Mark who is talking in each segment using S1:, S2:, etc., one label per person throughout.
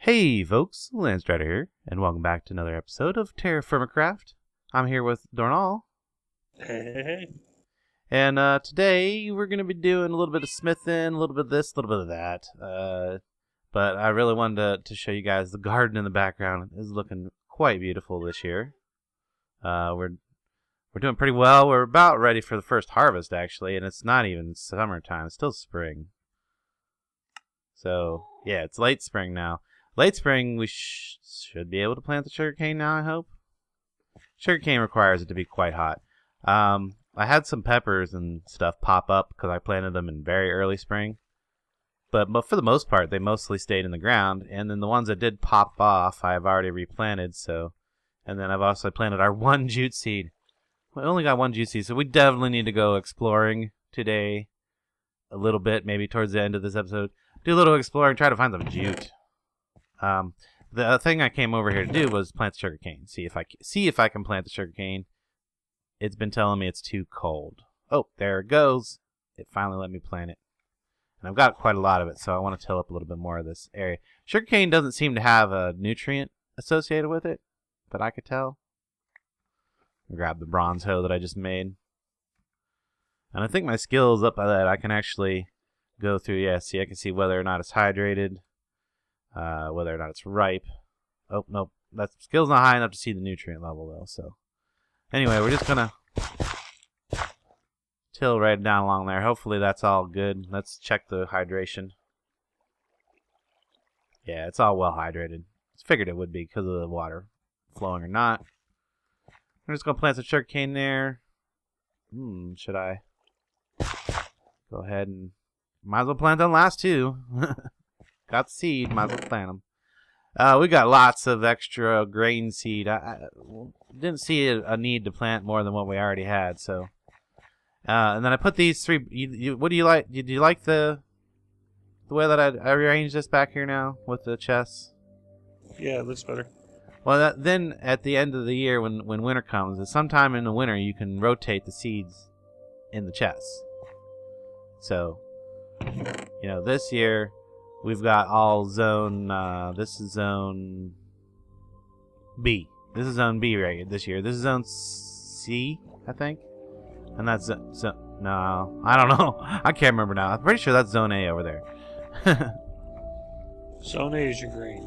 S1: Hey folks, Landstryder here, and welcome back to another episode of TerraFirmaCraft. I'm here with Dornall,
S2: Hey.
S1: and today we're going to be doing a little bit of smithing, a little bit of this, a little bit of that. But I really wanted to show you guys the garden in the background is looking quite beautiful this year. We're doing pretty well. We're about ready for the first harvest, actually, and it's not even summertime. It's still spring. So, yeah, it's late spring now. Late spring, we should be able to plant the sugarcane now, I hope. Sugarcane requires it to be quite hot. I had some peppers and stuff pop up because I planted them in very early spring. But for the most part, they mostly stayed in the ground. And then the ones that did pop off, I've already replanted. And then I've also planted our one jute seed. We only got one jute seed, so we definitely need to go exploring today a little bit, maybe towards the end of this episode. Do a little exploring, try to find some jute. The thing I came over here to do was plant the sugarcane. See if I can plant the sugarcane. It's been telling me it's too cold. Oh, there it goes. It finally let me plant it. And I've got quite a lot of it, so I want to till up a little bit more of this area. Sugarcane doesn't seem to have a nutrient associated with it, but I could tell. Grab the bronze hoe that I just made. And I think my skill is up by that. I can actually go through, I can see whether or not it's hydrated. Whether or not it's ripe. Oh, nope. That skill's not high enough to see the nutrient level, though. So, anyway, we're just going to till right down along there. Hopefully that's all good. Let's check the hydration. Yeah, it's all well hydrated. I figured it would be because of the water flowing or not. We're just going to plant some sugarcane there. Should I go ahead and... Might as well plant them last two. Got the seed, might as well plant them. We got lots of extra grain seed. I didn't see a need to plant more than what we already had. So, and then I put these three. What do you like? Did you like the way that I arranged this back here now with the chests?
S2: Yeah, it looks better.
S1: Well, then at the end of the year, when winter comes, sometime in the winter you can rotate the seeds in the chests. So, this year. We've got all zone, this is zone B. This is zone B right this year. This is zone C, I think. And that's no, I don't know. I can't remember now. I'm pretty sure that's zone A over there.
S2: Zone A is your grain.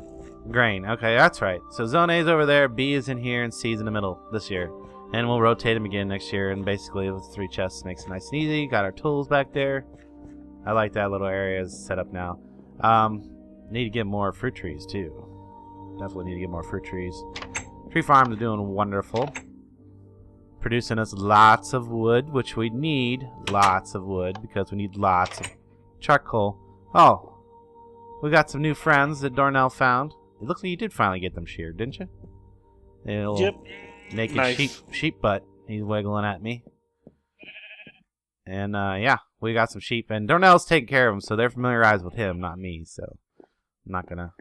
S1: Grain, okay, that's right. So zone A is over there, B is in here, and C is in the middle this year. And we'll rotate them again next year, and basically with 3 chests makes it nice and easy. Got our tools back there. I like that little area set up now. Need to get more fruit trees too. Definitely need to get more fruit trees. Tree farm is doing wonderful. Producing us lots of wood, which we need lots of wood because we need lots of charcoal. Oh, we got some new friends that Dornall found. It looks like you did finally get them sheared, didn't you?
S2: Yep.
S1: Naked
S2: Nice.
S1: sheep butt. He's wiggling at me. And we got some sheep, and Dornall's taking care of them, so they're familiarized with him, not me. So I'm not gonna.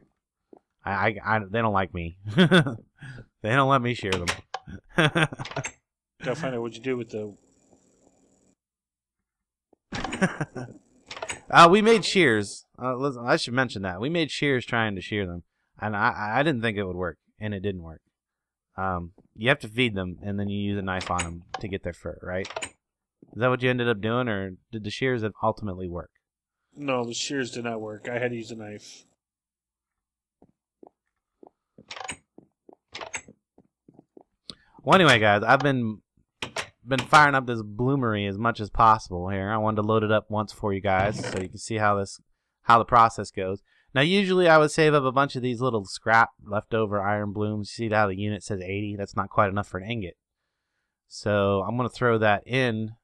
S1: They don't like me. They don't let me shear them.
S2: Gotta find out what you do with the.
S1: We made shears. Listen, I should mention that we made shears trying to shear them, and I didn't think it would work, and it didn't work. You have to feed them, and then you use a knife on them to get their fur, right? Is that what you ended up doing, or did the shears ultimately work?
S2: No, the shears did not work. I had to use a knife.
S1: Well, anyway, guys, I've been firing up this bloomery as much as possible here. I wanted to load it up once for you guys so you can see how the process goes. Now, usually I would save up a bunch of these little scrap leftover iron blooms. You see how the unit says 80? That's not quite enough for an ingot. So I'm going to throw that in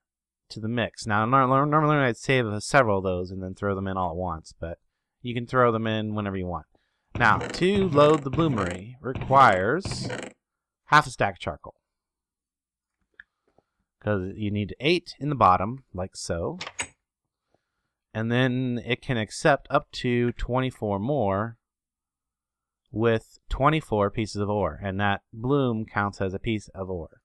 S1: to the mix. Now, normally I'd save several of those and then throw them in all at once, but you can throw them in whenever you want. Now, to load the bloomery requires half a stack of charcoal. Because you need 8 in the bottom, like so. And then it can accept up to 24 more with 24 pieces of ore. And that bloom counts as a piece of ore.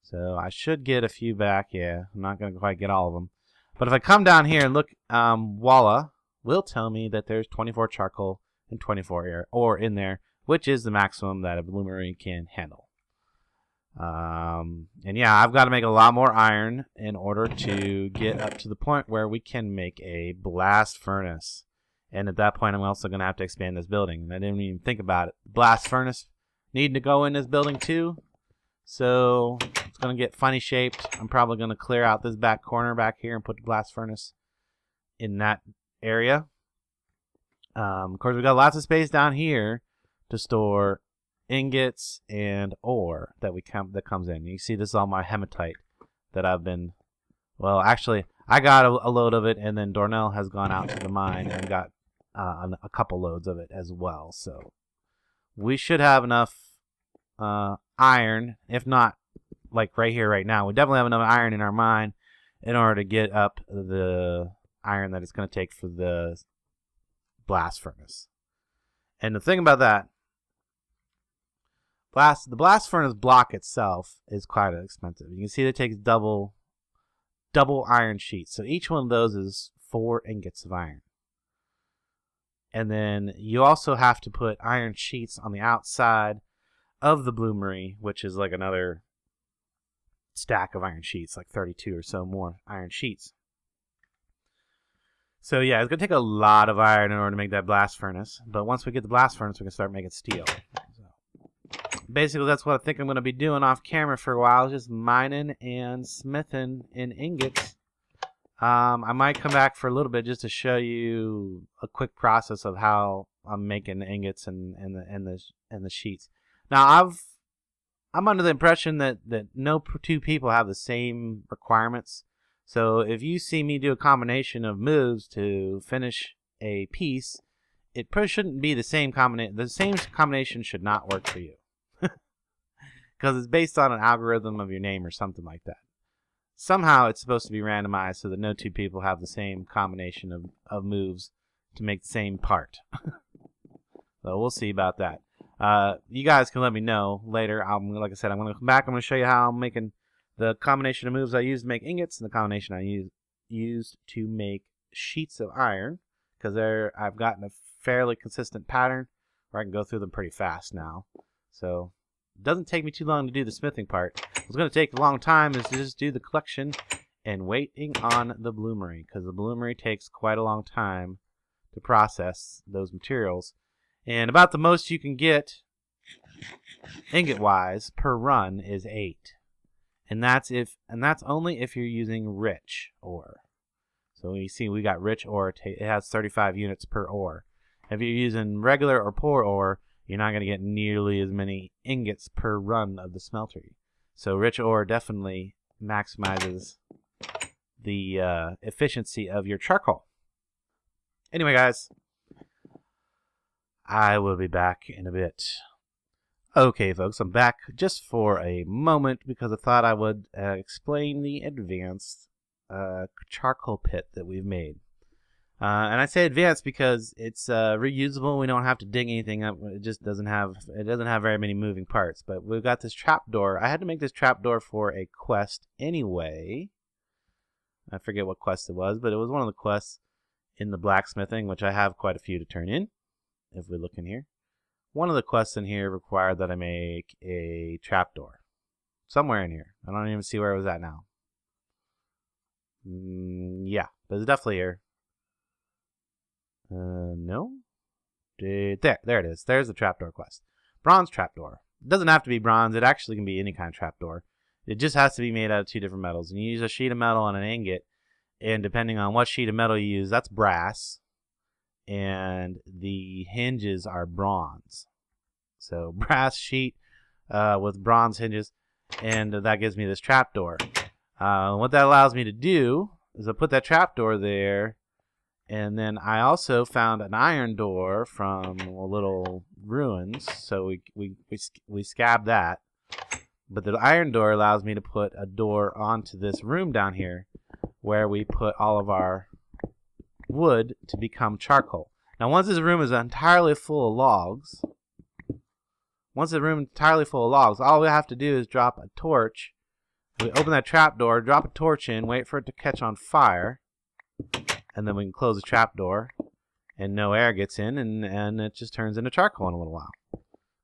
S1: So I should get a few back. Yeah, I'm not going to quite get all of them. But if I come down here and look, Walla will tell me that there's 24 charcoal and 24 ore in there, which is the maximum that a bloomery can handle. And yeah, I've got to make a lot more iron in order to get up to the point where we can make a blast furnace. And at that point, I'm also going to have to expand this building. And I didn't even think about it. Blast furnace needing to go in this building too. So it's going to get funny shaped. I'm probably going to clear out this back corner back here and put the blast furnace in that area. Of course, we've got lots of space down here to store ingots and ore that comes in. You see, this is all my hematite that I've been. Well, actually, I got a load of it, and then Dornall has gone out to the mine and got a couple loads of it as well. So we should have enough iron, if not like right here, right now. We definitely have enough iron in our mine in order to get up the iron that it's going to take for the blast furnace. And the thing about that, the blast furnace block itself is quite expensive. You can see it takes double iron sheets. So each one of those is 4 ingots of iron. And then you also have to put iron sheets on the outside of the bloomery, which is like another stack of iron sheets, like 32 or so more iron sheets. So yeah, it's going to take a lot of iron in order to make that blast furnace. But once we get the blast furnace, we can start making steel. So basically, that's what I think I'm going to be doing off camera for a while, just mining and smithing in ingots. I might come back for a little bit just to show you a quick process of how I'm making the ingots and the sheets. Now, I'm under the impression that no two people have the same requirements. So if you see me do a combination of moves to finish a piece, it probably shouldn't be the same combination. The same combination should not work for you. Because it's based on an algorithm of your name or something like that. Somehow it's supposed to be randomized so that no two people have the same combination of moves to make the same part. So we'll see about that. You guys can let me know later. Like I said, I'm going to come back. I'm going to show you how I'm making the combination of moves I use to make ingots and the combination I use to make sheets of iron. Because I've gotten a fairly consistent pattern where I can go through them pretty fast now. So it doesn't take me too long to do the smithing part. What's going to take a long time is to just do the collection and waiting on the bloomery. Because the bloomery takes quite a long time to process those materials. And about the most you can get ingot-wise per run is 8. And that's only if you're using rich ore. So you see we got rich ore. It has 35 units per ore. If you're using regular or poor ore, you're not going to get nearly as many ingots per run of the smeltery. So rich ore definitely maximizes the efficiency of your charcoal. Anyway, guys, I will be back in a bit. Okay, folks, I'm back just for a moment because I thought I would explain the advanced charcoal pit that we've made. And I say advanced because it's reusable. We don't have to dig anything up. It just doesn't have very many moving parts. But we've got this trapdoor. I had to make this trapdoor for a quest anyway. I forget what quest it was, but it was one of the quests in the blacksmithing, which I have quite a few to turn in. If we look in here, one of the quests in here required that I make a trapdoor somewhere in here. I don't even see where it was at now. Yeah, but it's definitely here. No. There it is. There's the trapdoor quest. Bronze trapdoor. It doesn't have to be bronze. It actually can be any kind of trapdoor. It just has to be made out of 2 different metals. And you use a sheet of metal and an ingot. And depending on what sheet of metal you use, that's brass. And the hinges are bronze. So brass sheet with bronze hinges. And that gives me this trapdoor. What that allows me to do is I put that trapdoor there. And then I also found an iron door from little ruins, so we scabbed that. But the iron door allows me to put a door onto this room down here, where we put all of our wood to become charcoal. Now, once this room is entirely full of logs, all we have to do is drop a torch. We open that trapdoor, drop a torch in, wait for it to catch on fire. And then we can close the trapdoor, and no air gets in, and it just turns into charcoal in a little while.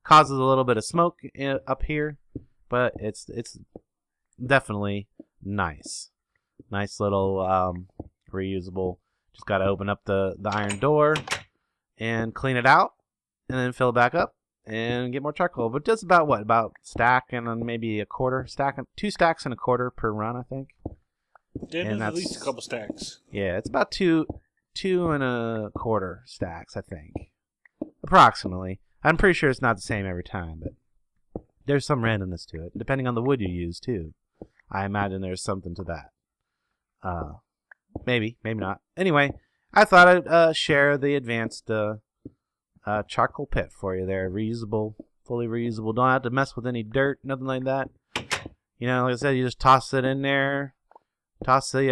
S1: Causes a little bit of smoke up here, but it's definitely nice. Nice little reusable. Just got to open up the iron door and clean it out, and then fill it back up and get more charcoal. But just about what? About stack and maybe a quarter stack, 2 stacks and a quarter per run, I think.
S2: Yeah,
S1: And
S2: at least a couple stacks.
S1: Yeah, it's about two and a quarter stacks, I think, approximately. I'm pretty sure it's not the same every time, but there's some randomness to it, depending on the wood you use too. I imagine there's something to that. Maybe not. Anyway, I thought I'd share the advanced charcoal pit for you there. Reusable, fully reusable. Don't have to mess with any dirt, nothing like that. You know, like I said, you just toss it in there. Toss the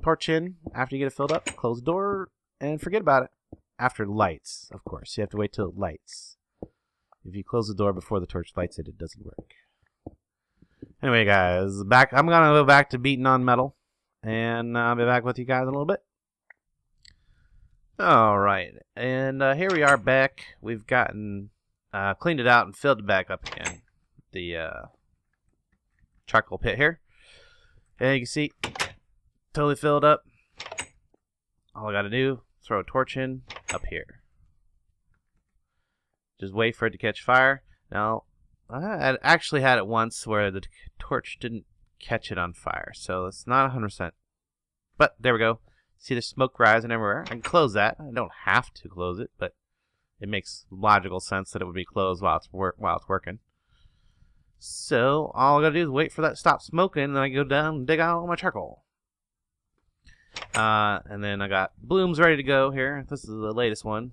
S1: torch in after you get it filled up. Close the door and forget about it. After lights, of course. You have to wait till it lights. If you close the door before the torch lights it, it doesn't work. Anyway, guys, back. I'm gonna go back to beating on metal, and I'll be back with you guys in a little bit. All right, and here we are back. We've gotten cleaned it out and filled it back up again. The charcoal pit here. And you can see, totally filled up. All I gotta do, throw a torch in up here. Just wait for it to catch fire. Now, I actually had it once where the torch didn't catch it on fire, so it's not 100%. But there we go. See the smoke rising everywhere. I can close that. I don't have to close it, but it makes logical sense that it would be closed while it's working. So all I gotta do is wait for that to stop smoking, and then I go down and dig out all my charcoal. And then I got blooms ready to go here. This is the latest one.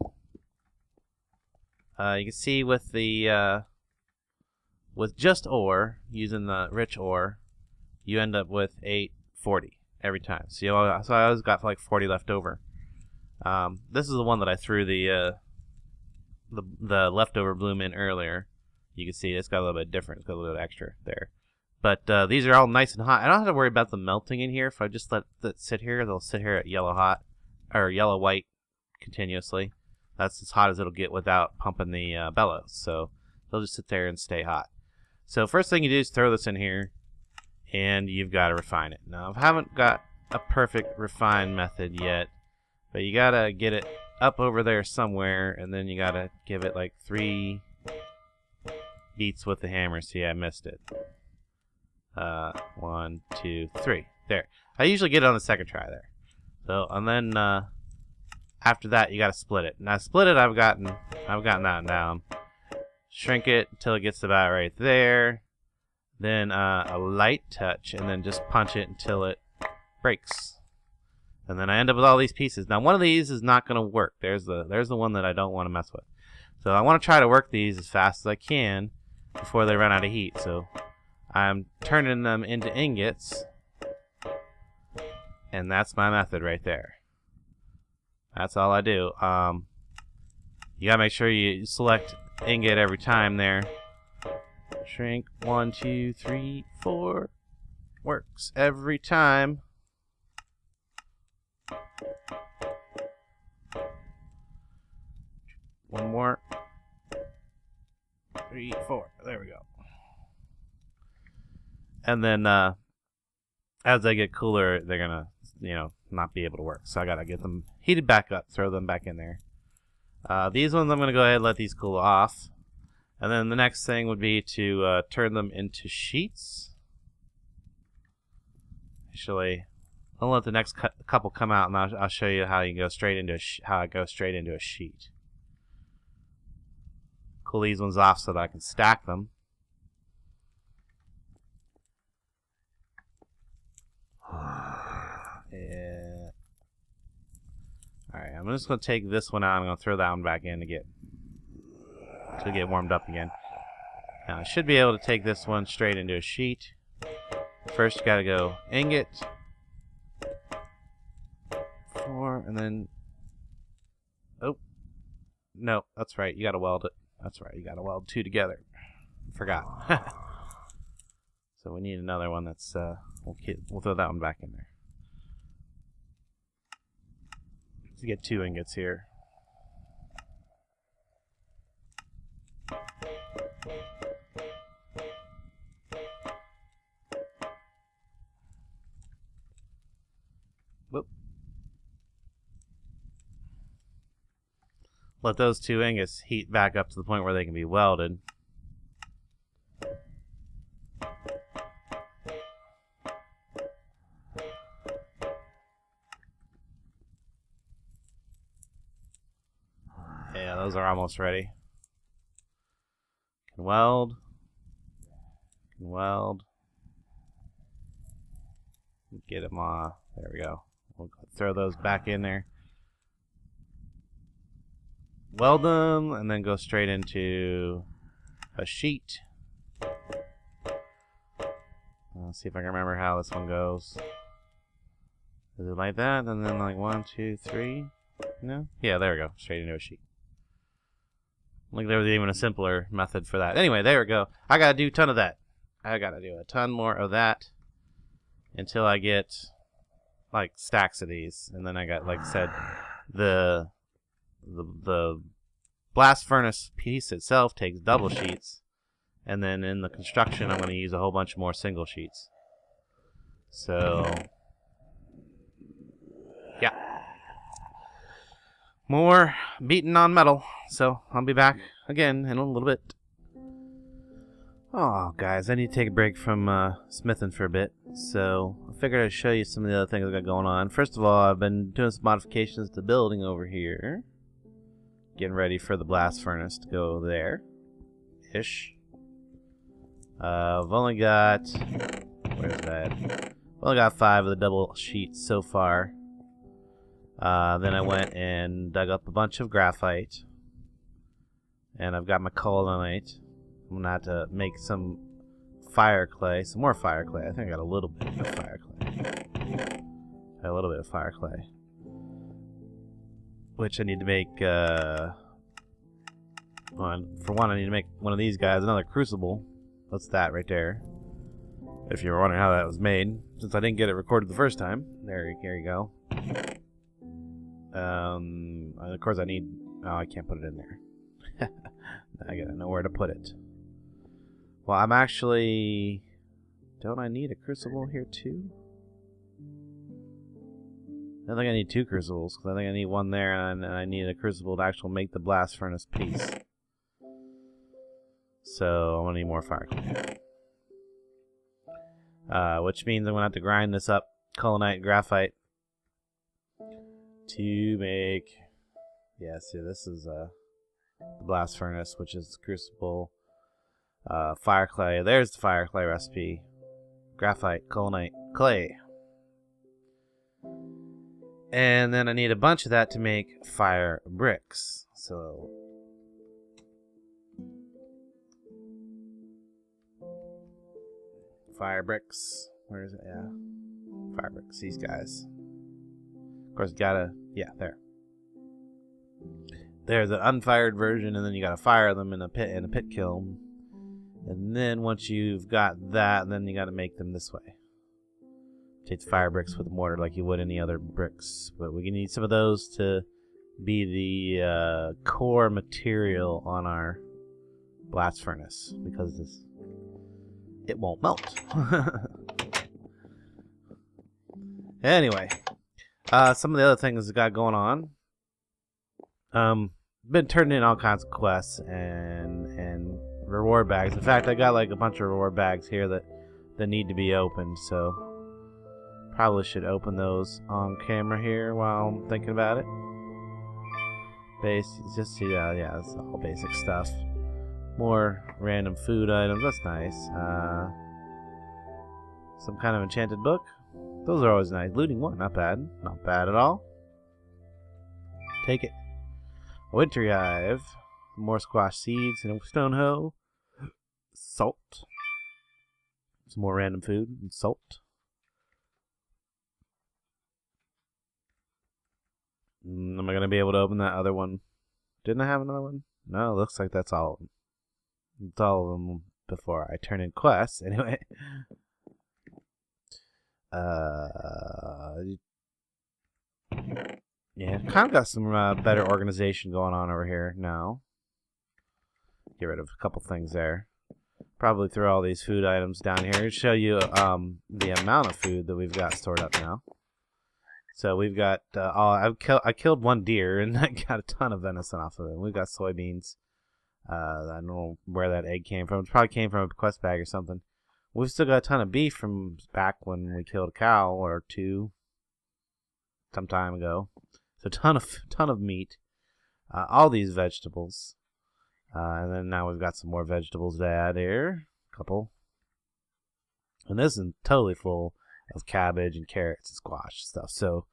S1: You can see with the with just ore, using the rich ore, you end up with 840 every time. So I always got like 40 left over. This is the one that I threw the leftover bloom in earlier. You can see it's got a little bit different. It's got a little bit extra there. But these are all nice and hot. I don't have to worry about them melting in here. If I just let it sit here, they'll sit here at yellow hot or yellow white continuously. That's as hot as it'll get without pumping the bellows. So they'll just sit there and stay hot. So first thing you do is throw this in here, and you've got to refine it. Now, I haven't got a perfect refine method yet, but you got to get it up over there somewhere, and then you got to give it like 3 beats with the hammer. See, I missed it. 1, 2, 3. There. I usually get it on the second try there. So, and then after that, you got to split it. Now, split it, I've gotten that down. Shrink it until it gets about right there. Then a light touch, and then just punch it until it breaks. And then I end up with all these pieces. Now, one of these is not going to work. There's the one that I don't want to mess with. So I want to try to work these as fast as I can before they run out of heat. So I'm turning them into ingots, and that's my method right there. That's all I do. You gotta make sure you select ingot every time there. Shrink 1, 2, 3, 4. Works every time. One more. 3, 4. There we go. And then as they get cooler, they're gonna, not be able to work. So I gotta get them heated back up, throw them back in there. These ones I'm gonna go ahead and let these cool off. And then the next thing would be to turn them into sheets. Actually, I'll let the next couple come out, and I'll show you how you go straight into how I go straight into a sheet. Cool these ones off so that I can stack them. Yeah. Alright, I'm just going to take this one out. I'm going to throw that one back in to get warmed up again. Now, I should be able to take this one straight into a sheet. First, you got to go ingot. 4, and then... Oh. No, that's right. You got to weld it. That's right. You got to weld 2 together. Forgot. So we need another one that's... We'll throw that one back in there. to get 2 ingots here. Whoop. Let those 2 ingots heat back up to the point where they can be welded. Yeah, those are almost ready. Can weld. Can weld. Get them there we go. We'll throw those back in there. Weld them and then go straight into a sheet. Let's see if I can remember how this one goes. Is it like that? And then like 1, 2, 3? No? Yeah, there we go. Straight into a sheet. Like there was even a simpler method for that. Anyway, there we go. I gotta do a ton of that. I gotta do a ton more of that until I get like stacks of these. And then I got, like I said, the blast furnace piece itself takes double sheets. And then in the construction, I'm going to use a whole bunch more single sheets. So, yeah. More beating on metal. So, I'll be back again in a little bit. Oh, guys, I need to take a break from smithing for a bit. So, I figured I'd show you some of the other things I got going on. First of all, I've been doing some modifications to the building over here. Getting ready for the blast furnace to go there-ish. I've only got, where's that? I've only got 5 of the double sheets so far. Then I went and dug up a bunch of graphite. And I've got my kaolinite. I'm gonna have to make some fire clay, some more fire clay. I think I got a little bit of fire clay. A little bit of fire clay. Which I need to make, for one, I need to make one of these guys, another crucible. That's that right there. If you were wondering how that was made, since I didn't get it recorded the first time. There you go. Of course I need... Oh, I can't put it in there. I gotta know where to put it. Well, I'm actually... Don't I need a crucible here too? I think I need 2 crucibles, because I think I need one there, and I need a crucible to actually make the blast furnace piece. So, I'm going to need more fire clay. Which means I'm going to have to grind this up, kaolinite, graphite, to make... Yeah, see, this is the blast furnace, which is crucible, fire clay. There's the fire clay recipe. Graphite, kaolinite, clay. And then I need a bunch of that to make fire bricks. So... Fire bricks. Where is it? Yeah. Fire bricks. These guys. Of course, you gotta... Yeah, there. There's an unfired version, and then you gotta fire them in a pit kiln. And then once you've got that, then you gotta make them this way. Take the fire bricks with a mortar like you would any other bricks. But we need some of those to be the core material on our blast furnace. Because it won't melt. Anyway. Some of the other things I got going on. Been turning in all kinds of quests and reward bags. In fact, I got like a bunch of reward bags here that need to be opened. So... Probably should open those on camera here while I'm thinking about it. Just yeah, that's all basic stuff. More random food items, that's nice. Some kind of enchanted book. Those are always nice. Looting 1, not bad. Not bad at all. Take it. A wintry hive. More squash seeds and a stone hoe. Salt. Some more random food and salt. Am I going to be able to open that other one? Didn't I have another one? No, it looks like that's all of them. It's all of them before I turn in quests. Anyway. Yeah, kind of got some better organization going on over here now. Get rid of a couple things there. Probably throw all these food items down here. Show you the amount of food that we've got stored up now. So we've got I killed one deer and I got a ton of venison off of it. We've got soybeans. I don't know where that egg came from. It probably came from a quest bag or something. We've still got a ton of beef from back when we killed a cow or two some time ago. So ton of meat. All these vegetables. And then now we've got some more vegetables to add here. A couple. And this is totally full of cabbage and carrots and squash and stuff. So,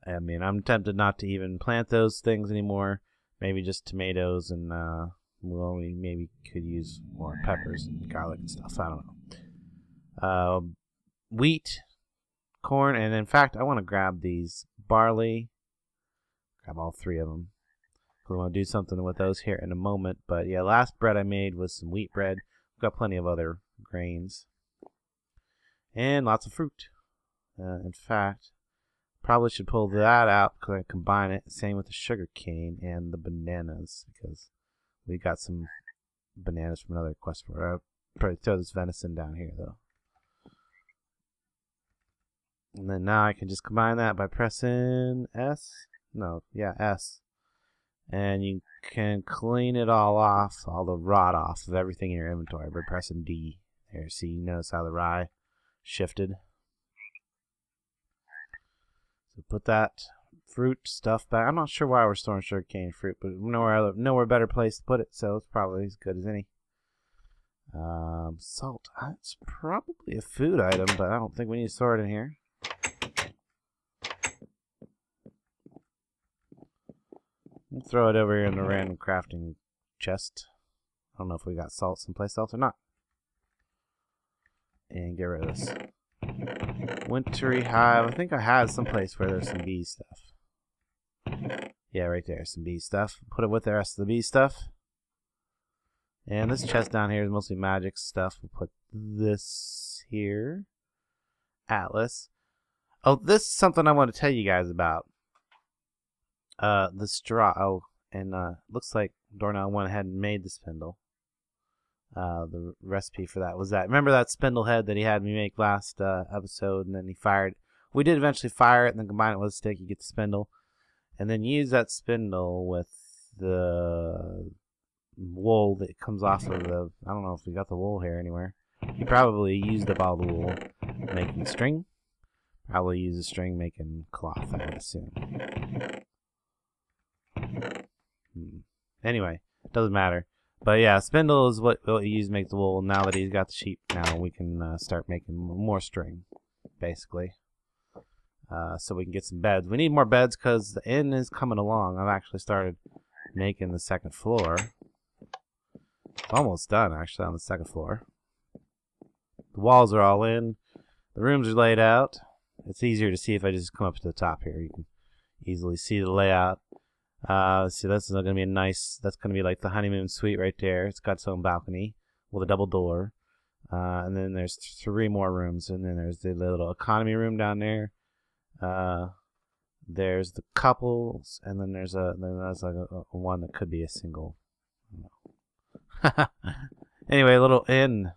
S1: I mean, I'm tempted not to even plant those things anymore. Maybe just tomatoes and, we maybe could use more peppers and garlic and stuff. I don't know. Wheat, corn, and in fact, I want to grab these barley. Grab all three of them. We want to do something with those here in a moment. But yeah, last bread I made was some wheat bread. We've got plenty of other grains. And lots of fruit. In fact, probably should pull that out because I combine it. Same with the sugar cane and the bananas. Because we got some bananas from another quest for it. I'll probably throw this venison down here though. And then now I can just combine that by pressing S. No, yeah, S. And you can clean it all off, all the rot off of everything in your inventory by pressing D. There, see, you notice how the rye shifted. So put that fruit stuff back. I'm not sure why we're storing sugarcane fruit, but nowhere better place to put it, so it's probably as good as any. Salt. It's probably a food item, but I don't think we need to store it in here. We'll throw it over here in the random crafting chest. I don't know if we got salt someplace else or not. And get rid of this. Wintry hive. I think I had someplace where there's some bee stuff. Yeah, right there. Some bee stuff. Put it with the rest of the bee stuff. And this chest down here is mostly magic stuff. We'll put this here. Atlas. Oh, this is something I want to tell you guys about. The straw. Oh, and looks like Dornall went ahead and made the spindle. The recipe for that was that. Remember that spindle head that he had me make last episode, and then he fired. We did eventually fire it and then combine it with a stick. You get the spindle, and then use that spindle with the wool that comes off of the. I don't know if we got the wool here anywhere. He probably used up all the wool making string. Probably use the string making cloth, I would assume. Anyway, doesn't matter. But yeah, spindle is what you use to make the wool. Now that he's got the sheep, now we can start making more string, basically. So we can get some beds. We need more beds because the inn is coming along. I've actually started making the second floor. It's almost done, actually, on the second floor. The walls are all in. The rooms are laid out. It's easier to see if I just come up to the top here. You can easily see the layout. See, this is going to be a nice, that's going to be like the honeymoon suite right there. It's got its own balcony with a double door. And then there's 3 more rooms. And then there's the little economy room down there. There's the couples. And then there's like a one that could be a single. Anyway, a little inn.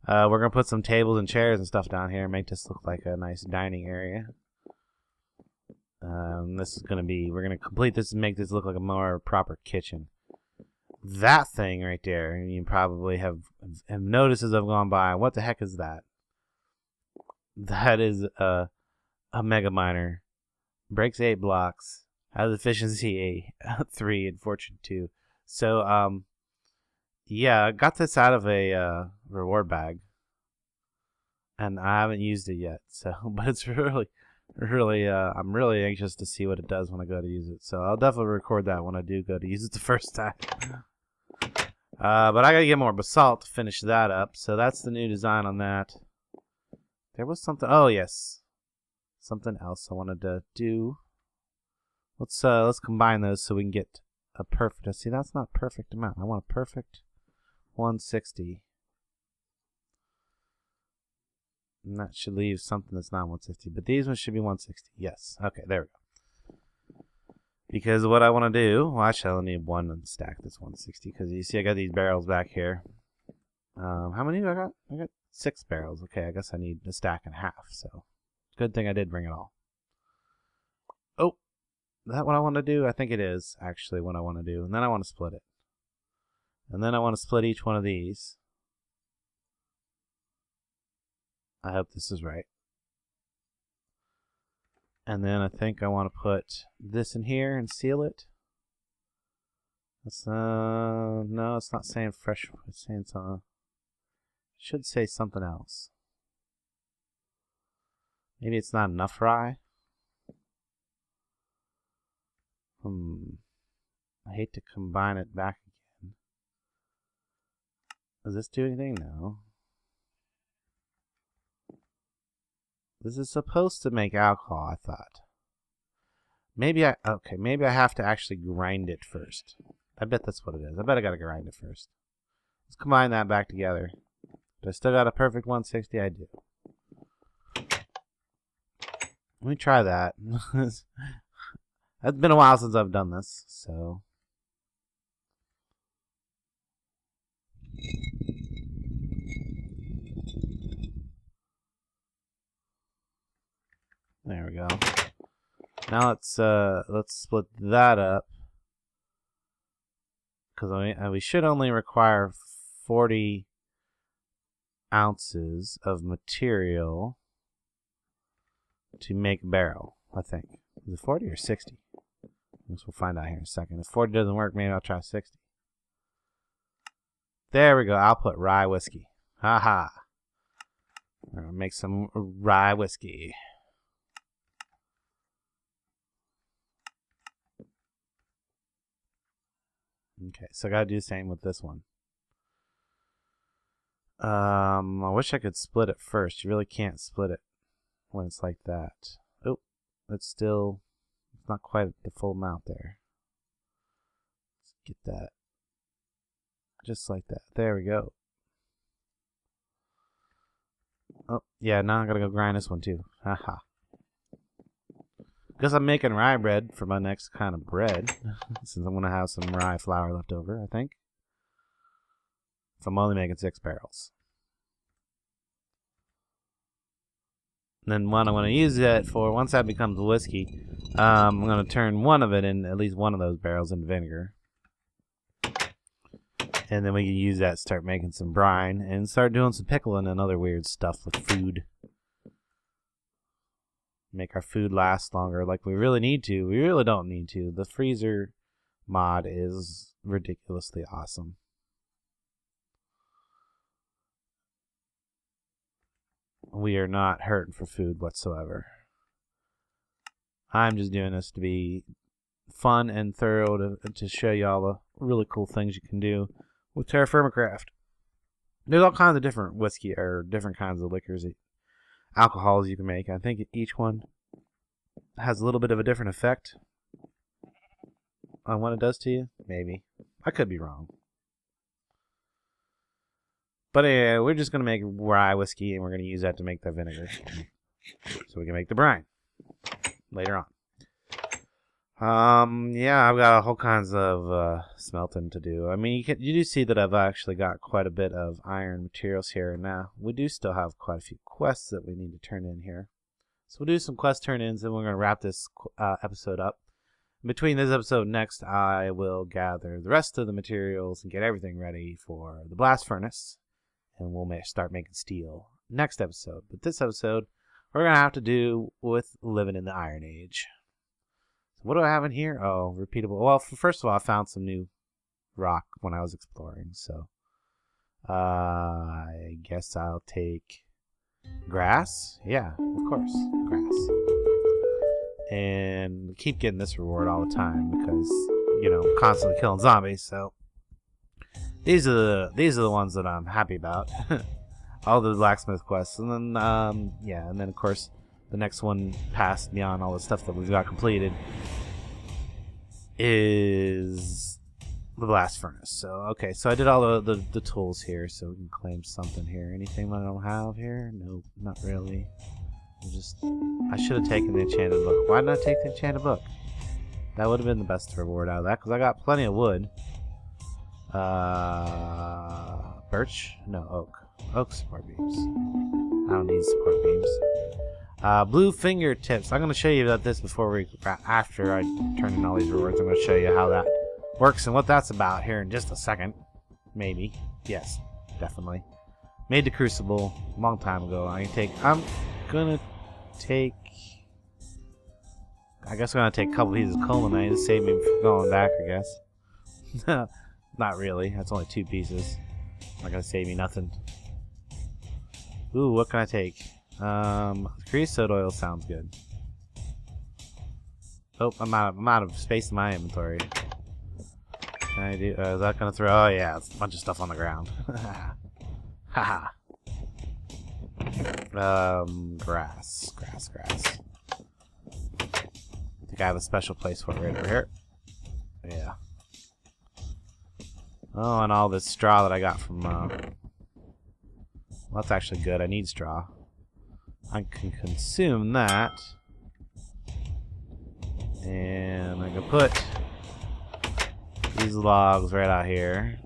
S1: We're going to put some tables and chairs and stuff down here. Make this look like a nice dining area. This is going to be, we're going to complete this and make this look like a more proper kitchen. That thing right there, you probably have noticed as I've gone by. What the heck is that? That is a mega miner. Breaks 8 blocks. Has efficiency 3 and fortune 2. So, yeah, I got this out of a reward bag. And I haven't used it yet. So, but it's really, I'm really anxious to see what it does when I go to use it. So I'll definitely record that when I do go to use it the first time. But I gotta get more basalt to finish that up. So that's the new design on that. There was something. Oh yes, something else I wanted to do. Let's combine those so we can get a perfect. See, that's not perfect amount. I want a perfect 160. And that should leave something that's not 160. But these ones should be 160. Yes. Okay, there we go. Because what I want to do, well, actually, I only need one stack that's 160. Because you see, I got these barrels back here. How many do I got? I got 6 barrels. Okay, I guess I need a stack and a half. So, good thing I did bring it all. Oh, is that what I want to do? I think it is actually what I want to do. And then I want to split it. And then I want to split each one of these. I hope this is right. And then I think I want to put this in here and seal it. That's no, it's not saying fresh. It's saying something. It should say something else. Maybe it's not enough rye. I hate to combine it back again. Does this do anything? No. This is supposed to make alcohol, I thought. Maybe I have to actually grind it first. I bet that's what it is. I bet I gotta grind it first. Let's combine that back together. Do I still got a perfect 160? I do. Let me try that. It's been a while since I've done this, so. There we go. Now let's split that up, because we should only require 40 ounces of material to make a barrel. I think is it 40 or 60? I guess we'll find out here in a second. If 40 doesn't work, maybe I'll try 60. There we go. I'll put rye whiskey. Haha. We're gonna make some rye whiskey. Okay, so I gotta do the same with this one. I wish I could split it first. You really can't split it when it's like that. Oh, it's not quite the full amount there. Let's get that. Just like that. There we go. Oh, yeah, now I gotta go grind this one too. Haha. Guess I'm making rye bread for my next kind of bread. Since I'm gonna have some rye flour left over, I think. If I'm only making 6 barrels. And then what I'm gonna use it for, once that becomes whiskey, I'm gonna turn one of it in, at least one of those barrels, into vinegar. And then we can use that to start making some brine and start doing some pickling and other weird stuff with food. Make our food last longer like we really need to. We really don't need to. The freezer mod is ridiculously awesome. We are not hurting for food whatsoever. I'm just doing this to be fun and thorough to show you all the really cool things you can do with TerraFirmaCraft. There's all kinds of different whiskey or different kinds of liquors, alcohols you can make. I think each one has a little bit of a different effect on what it does to you. Maybe. I could be wrong. But anyway, we're just going to make rye whiskey, and we're going to use that to make the vinegar. So we can make the brine later on. Yeah, I've got all kinds of smelting to do. I mean, you do see that I've actually got quite a bit of iron materials here. Now, we do still have quite a few quests that we need to turn in here. So we'll do some quest turn-ins, and we're going to wrap this episode up. Between this episode and next, I will gather the rest of the materials and get everything ready for the blast furnace, and we'll start making steel next episode. But this episode, we're going to have to do with living in the Iron Age. What do I have in here? Oh, repeatable. Well, first of all, I found some new rock when I was exploring, so I guess I'll take grass. Yeah, of course, grass. And keep getting this reward all the time because, you know, I'm constantly killing zombies, so these are the ones that I'm happy about. All the blacksmith quests, and then yeah, and then of course the next one past beyond all the stuff that we've got completed is the blast furnace. So okay, so I did all the tools here, so we can claim something here. Anything that I don't have here? Nope, not really. I should have taken the enchanted book. Why didn't I take the enchanted book? That would have been the best reward out of that, because I got plenty of wood. Birch? No, oak. Oak support beams. I don't need support beams. Blue fingertips. I'm going to show you about this after I turn in all these rewards. I'm going to show you how that works and what that's about here in just a second. Maybe. Yes, definitely. Made the crucible a long time ago. I'm going to take... I guess I'm going to take a couple pieces of colemanite to save me from going back, I guess. Not really. That's only 2 pieces. Not going to save me nothing. Ooh, what can I take? Creosote oil sounds good. Oh, I'm out of space in my inventory. Can I do? Is that gonna throw? Oh yeah, it's a bunch of stuff on the ground. Haha. Grass. I think I have a special place for it right over here. Yeah. Oh, and all this straw that I got from. Well, that's actually good. I need straw. I can consume that. And I can put these logs right out here.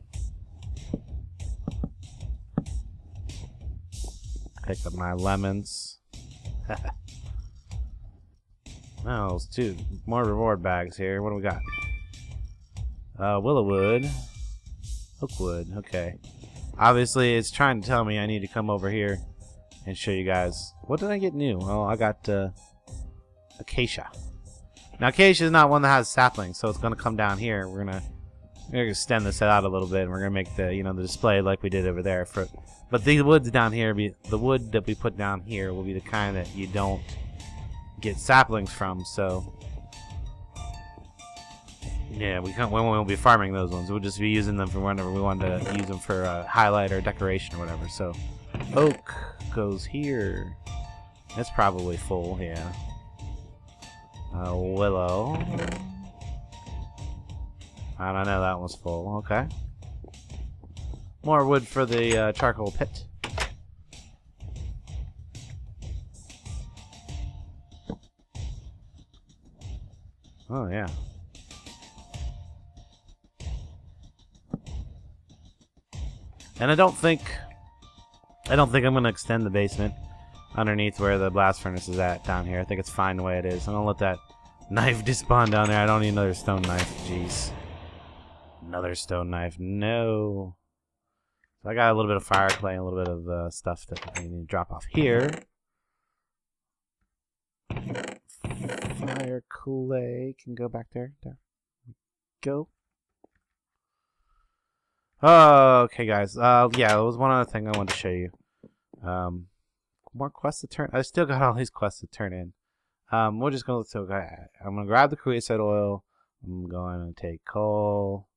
S1: Pick up my lemons. Oh, there's 2 more reward bags here. What do we got? Willow wood. Oak wood. Okay. Obviously, it's trying to tell me I need to come over here and show you guys. What did I get new? Oh, I got acacia. Now, acacia is not one that has saplings, so it's going to come down here. We're gonna extend this out a little bit, and we're gonna make the the display like we did over there. But the woods down here, the wood that we put down here will be the kind that you don't get saplings from. So yeah, we won't be farming those ones. We'll just be using them for whenever we want to use them for highlight or decoration or whatever. So oak goes here. It's probably full, yeah. Willow. I don't know, that one's full. Okay. More wood for the charcoal pit. Oh yeah. And I don't think I'm gonna extend the basement underneath where the blast furnace is at down here. I think it's fine the way it is. I'm gonna let that knife despawn down there. I don't need another stone knife. Jeez. Another stone knife. No. So I got a little bit of fire clay and a little bit of stuff that I need to drop off here. Fire clay can go back there. There we go. Okay, guys. Yeah, there was one other thing I wanted to show you. More quests to turn. I still got all these quests to turn in. We're just gonna. So I'm gonna grab the creosote oil. I'm going to take coal.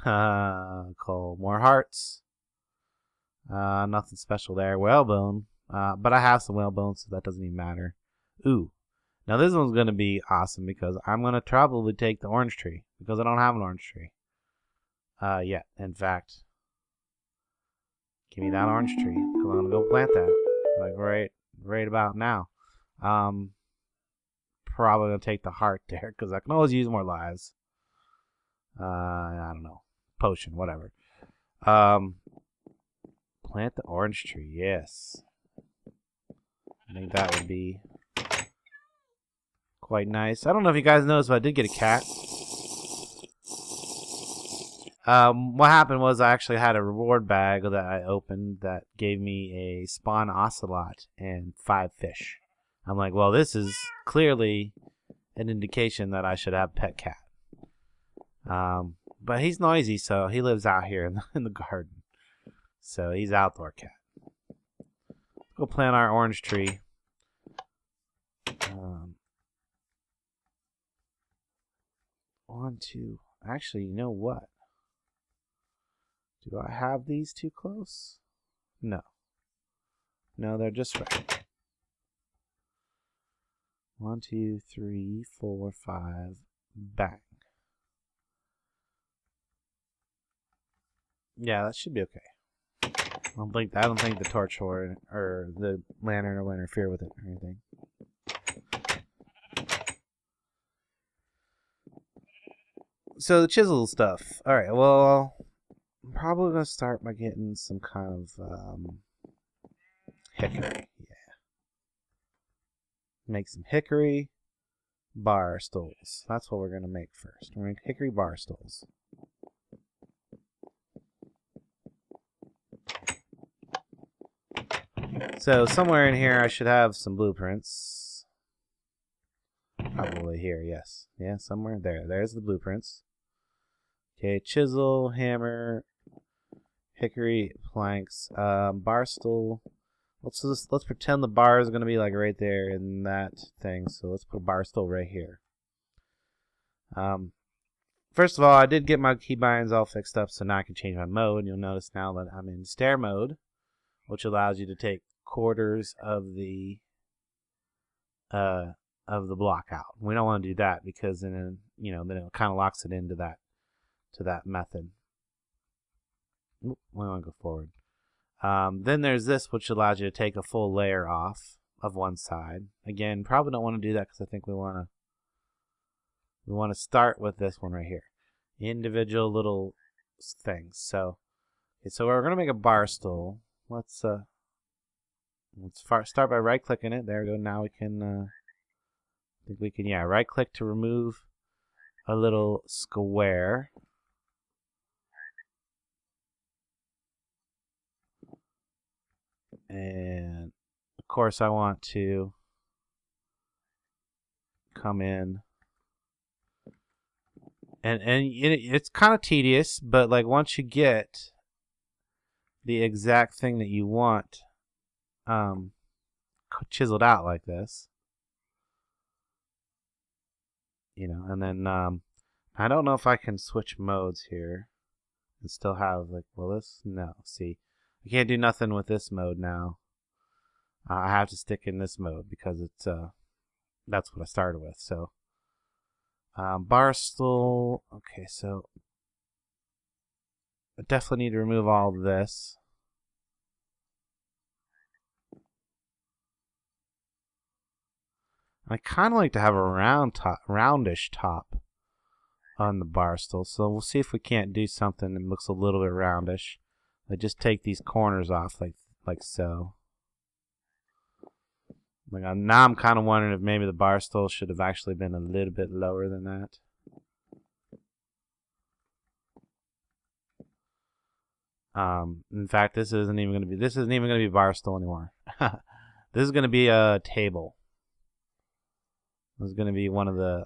S1: Coal. More hearts. Nothing special there. Whalebone. But I have some whalebone, so that doesn't even matter. Ooh. Now this one's gonna be awesome because I'm gonna probably take the orange tree because I don't have an orange tree. Yet. In fact, give me that orange tree. I'm gonna go plant that. Like right about now. Probably gonna take the heart there because I can always use more lives. I don't know, potion, whatever. Plant the orange tree. Yes, I think that would be quite nice. I don't know if you guys noticed, but I did get a cat. What happened was I actually had a reward bag that I opened that gave me a spawn ocelot and 5 fish. I'm like, well, this is clearly an indication that I should have a pet cat. But he's noisy, so he lives out here in the garden. So he's outdoor cat. Let's go plant our orange tree. Actually, you know what? Do I have these too close? No. No, they're just right. 1, 2, 3, 4, 5. Bang. Yeah, that should be okay. I don't think the torch or the lantern will interfere with it or anything. So the chisel stuff. All right. Well, I'm probably gonna start by getting some kind of hickory. Yeah. Make some hickory bar stools. That's what we're gonna make first. We're gonna make hickory bar stools. So somewhere in here I should have some blueprints. Probably here, yes. Yeah, somewhere there. There's the blueprints. Okay, chisel, hammer, hickory planks, bar stool. Let's pretend the bar is gonna be like right there in that thing. So let's put a bar stool right here. First of all, I did get my keybinds all fixed up, so now I can change my mode. You'll notice now that I'm in stair mode, which allows you to take quarters of the block out. We don't want to do that because then then it kind of locks it into that method. We want to go forward. Then there's this, which allows you to take a full layer off of one side. Again, probably don't want to do that because I think we want to start with this one right here. Individual little things. So we're gonna make a bar stool. Let's start by right clicking it. There we go. Now we can I think we can right click to remove a little square. And of course I want to come in and it's kind of tedious, but like once you get the exact thing that you want chiseled out like this, and then I don't know if I can switch modes here and still have no, see, I can't do nothing with this mode now. I have to stick in this mode because it's that's what I started with. So bar stool. Okay, so I definitely need to remove all of this. I kind of like to have a roundish top on the bar stool. So we'll see if we can't do something that looks a little bit roundish. Like just take these corners off like so. Now I'm kind of wondering if maybe the bar stool should have actually been a little bit lower than that. In fact, this isn't even going to be a bar stool anymore. This is going to be a table. This is going to be one of the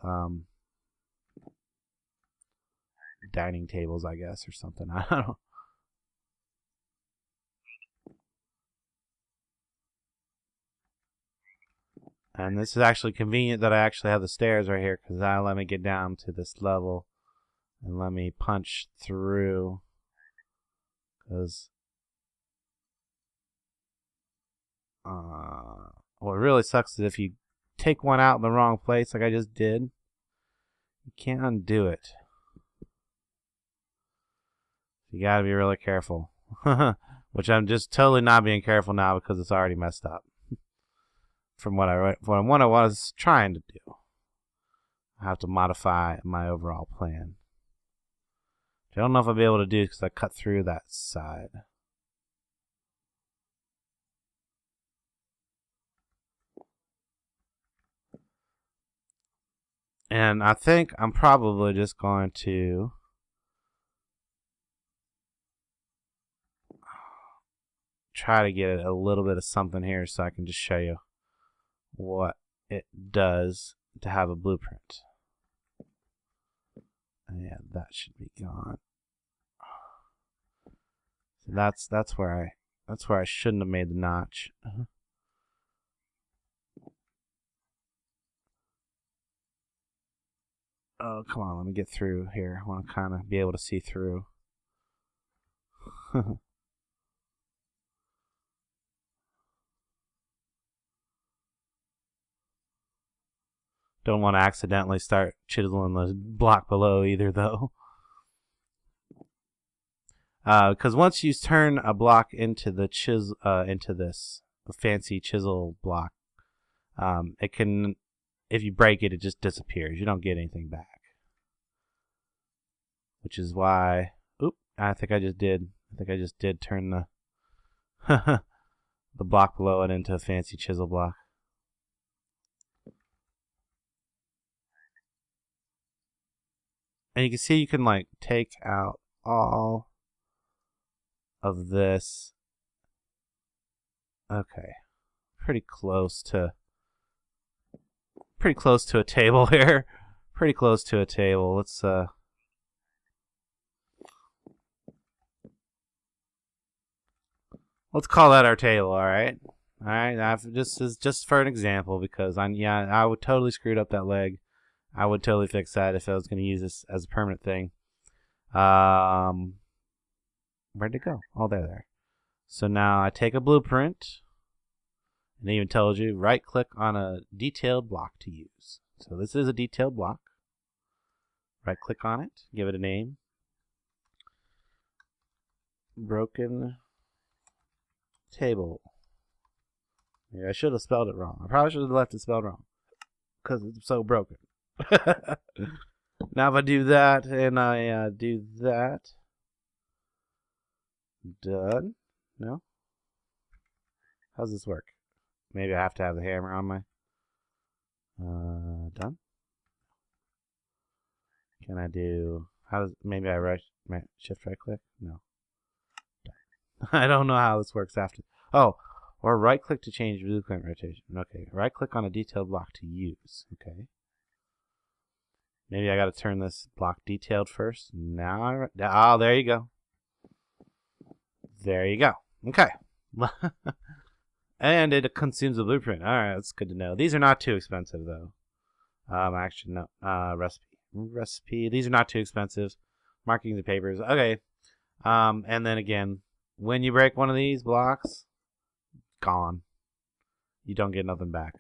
S1: dining tables, I guess, or something. I don't know. And this is actually convenient that I actually have the stairs right here, because that'll let me get down to this level and let me punch through. Because what really sucks is if you take one out in the wrong place like I just did, you can't undo it. You gotta be really careful. Which I'm just totally not being careful now because it's already messed up. From what I was trying to do. I have to modify my overall plan. Which I don't know if I'll be able to do because I cut through that side. And I think I'm probably just going to try to get a little bit of something here so I can just show you what it does to have a blueprint. Yeah, that should be gone. So that's where I shouldn't have made the notch. Oh, come on, let me get through here. I want to kind of be able to see through. Don't want to accidentally start chiseling the block below either, though. Because once you turn a block into the into this fancy chisel block, it can, if you break it, it just disappears. You don't get anything back. which is why. Oop! I think I just did turn the the block below it into a fancy chisel block. And you can see you can like take out all of this. Okay, pretty close to a table here. Pretty close to a table. Let's call that our table. All right. All right. This is just for an example because I would totally screwed up that leg. I would totally fix that if I was going to use this as a permanent thing. Where'd it go? Oh, there. So now I take a blueprint, and it even tells you right-click on a detailed block to use. So this is a detailed block. Right-click on it, give it a name. Broken table. Yeah, I should have spelled it wrong. I probably should have left it spelled wrong because it's so broken. Now if I do that and I do that, done. No? How's this work? Maybe I have to have the hammer on my done. Can I do maybe I shift right click? No. I don't know how this works after. Oh, or right click to change blueprint rotation. Okay, right click on a detailed block to use. Okay. Maybe I got to turn this block detailed first. Now, there you go. There you go. Okay. And it consumes the blueprint. All right, that's good to know. These are not too expensive though. Actually, no. Recipe. These are not too expensive. Markings and papers. Okay. And then again, when you break one of these blocks, gone. You don't get nothing back.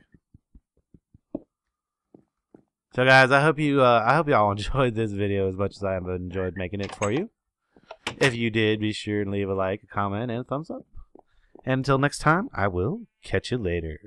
S1: So guys, I hope y'all enjoyed this video as much as I have enjoyed making it for you. If you did, be sure and leave a like, a comment, and a thumbs up. And until next time, I will catch you later.